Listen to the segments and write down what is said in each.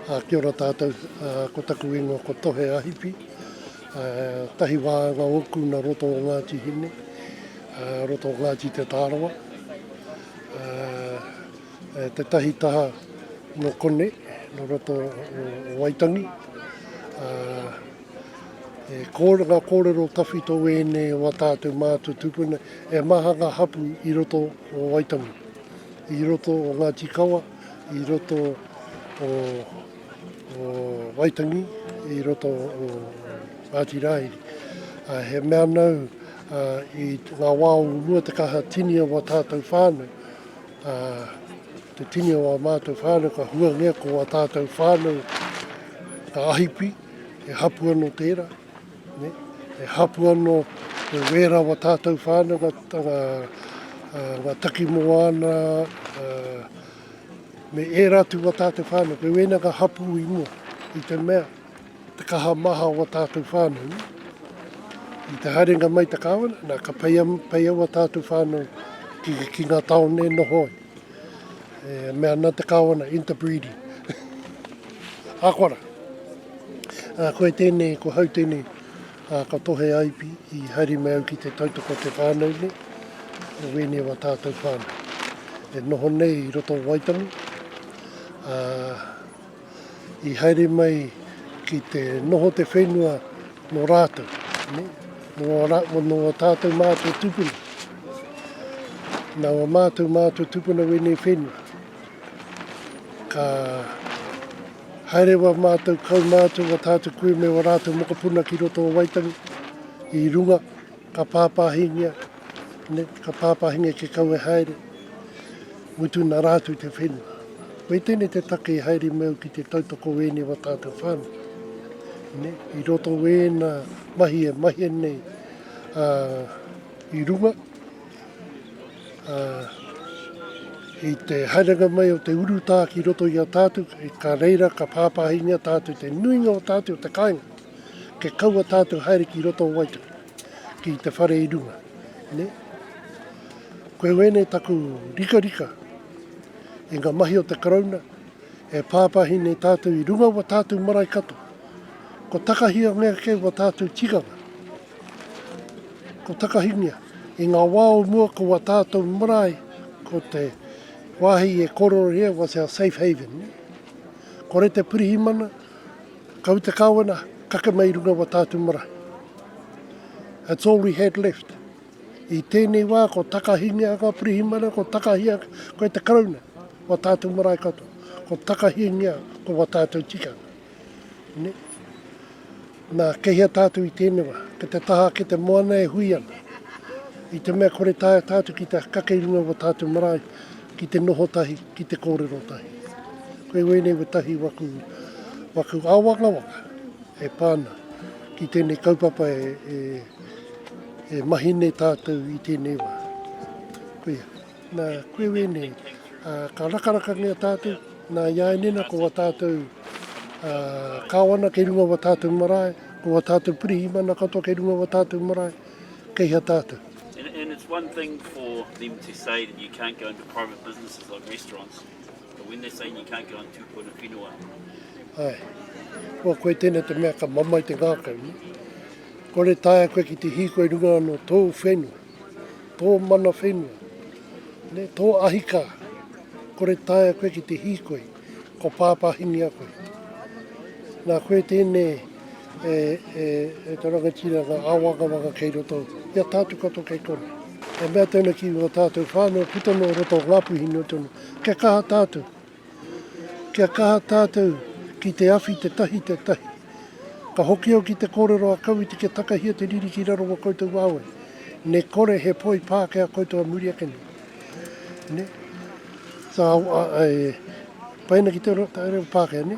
Kia ora tātou, ko taku ingoa ko Tohe Ahipi. Tahi wāanga oku na roto o Ngāti Hine, roto o Ngāti Te Tārawa. Te tahi taha no kone, no roto o Waitangi. Ngā kōrero tawhito ene o tātou mātou tupuna, maha ngā hapu i roto o Waitangi. I roto o Ngāti Kawa, i roto o Waitangi, i roto o Ngāti Rahiri. He mea nau i ngā wāo mua te kaha tini o tātou whānau. Te tini o mātou whānau, ka huangia ko a tātou whānau ka ahipi, e hapu anō tērā. E hapu anō e wera wa tātou whānau, ngā taki moana, me e ratu wa tātou whānau, ke wena ka hapu i mua, i te mea, te kaha maha wa tātou whānau. I te harenga mai te kāwana, nā ka peia wa tātou whānau ki ngā taone no hoi. Mea nā te kāwana, interbreeding. Ākora, koe tēnei, ko hau tēnei, ka Tohe Ahipi i haere mai au ki te tautoko te whānau ne, o wene wa tātou whānau. E noho nei i roto Waitangi, i haere mai ki te noho te whenua no rātou, no tātou mātou tupuna. Nā o mātou tupuna wene whenua. Ka haere wa mātou kau mātou wa tātou koe me wa rātou mokapuna ki roto o Waitangi, i runga, ka pāpāhingia, ka pāpāhingia ke kau e haere, mutu nā rātou te whenua. Wei tēnei te take i haere meu ki te tautoko wene wa tātou whānau. I roto wēna mahi nei i runga, i te haeranga mai o te urutā ki roto i a tātou, ka reira, ka pāpāhingia tātou, te nuinga o tātou, te kāinga, ke kaua tātou haere ki roto o Waitangi, ki te whare i runga. Koe wene taku rika, e ngā mahi o te karauna, e pāpāhine tātou i runga wa tātou marae kato. Ko takahia ngā ke wa tātou tikanga. Ko takahingia, i ngā wāo mua ko wa tātou marae, ko te wāhi e kororo rea was our safe haven. Ko re te pirihimana, kau te kāwana, kaka mai runga wa tātou marae. That's all we had left. I tēnei wā, ko takahingia ka pirihimana, ko takahia ko te karauna, wa tātou marae kato. Ko takahingia ko wa tātou tikanga. Nā kehia tātou i tēnei wā, ke te taha ke te moana e hui ana. I te mea kore tātou ki te kakeirunga wa tātou marae, ki te noho tahi, ki te kōrero tahi. Koe wene wa tahi waku awanga, e pāna, ki tēnei kaupapa e mahine tātou i tēnei wā. Nā koe wene, ka rakaraka ngā tātou, nā iaenena ko wa tātou kāwana kei runga wa tātou marae, ko wa tātou pirihimana katoa kei runga wa tātou marae, kei ha tātou. And it's one thing for them to say that you can't go into private businesses like restaurants, but when they're saying you can't go on tūpuna whenua. Ai, kua koe tēnei te mea ka mamai te ngākau. Kore taia koe ki te hikoe runga anō tō whenua, tō mana whenua, tō ahika. Kore taia koe ki te hikoe, ko pāpāhingia koe. Nā koe tēnei e te rangatira ngā awanga kei roto, ia tātou kato kei kone. E mea tēnā ki o tātou whānau, putano roto ngāpuhi no tonu. Kia kaha tātou. Kia kaha tātou ki te awhi te tahi. Ka hoki au ki te kōrero a kau i te ke takahia te riri ki raro o koutou wāwe. Ne kore he poi pāke a koutou a muri akene. So, paina ki te reo pāke, ne?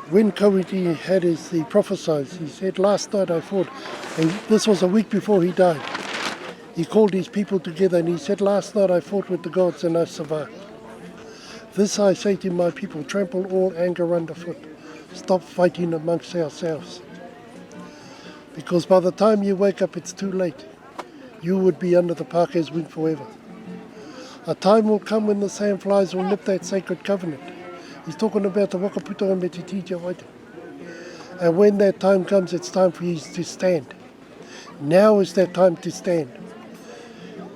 When Kawiti had he prophesied, he said, last night I fought, and this was a week before he died. He called his people together and he said, last night I fought with the gods and I survived. This I say to my people, trample all anger underfoot. Stop fighting amongst ourselves. Because by the time you wake up, it's too late. You would be under the Pākehā's wing forever. A time will come when the sandflies will nip that sacred covenant. He's talking about the wakaputonga me te teacher waite. And when that time comes, it's time for you to stand. Now is that time to stand.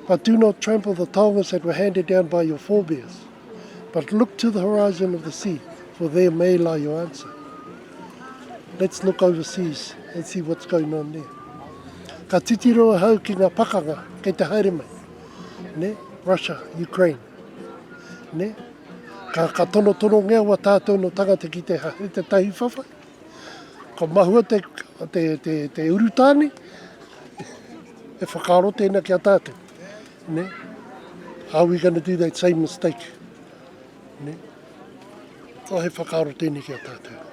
But do not trample the tongas that were handed down by your forebears, but look to the horizon of the sea, for there may lie your answer. Let's look overseas and see what's going on there. Ka titiroa hau ki ngā pakanga, kei te haere mai. Ne? Russia, Ukraine. Ne? Ka tono ngea wa tātou no tangata ki te tahi whawhai. Ko mahua te urutāne, e whakaro tēnā ki a tātou. Ne? Are we going to do that same mistake? Ne? O he whakaro tēnā ki a tātou.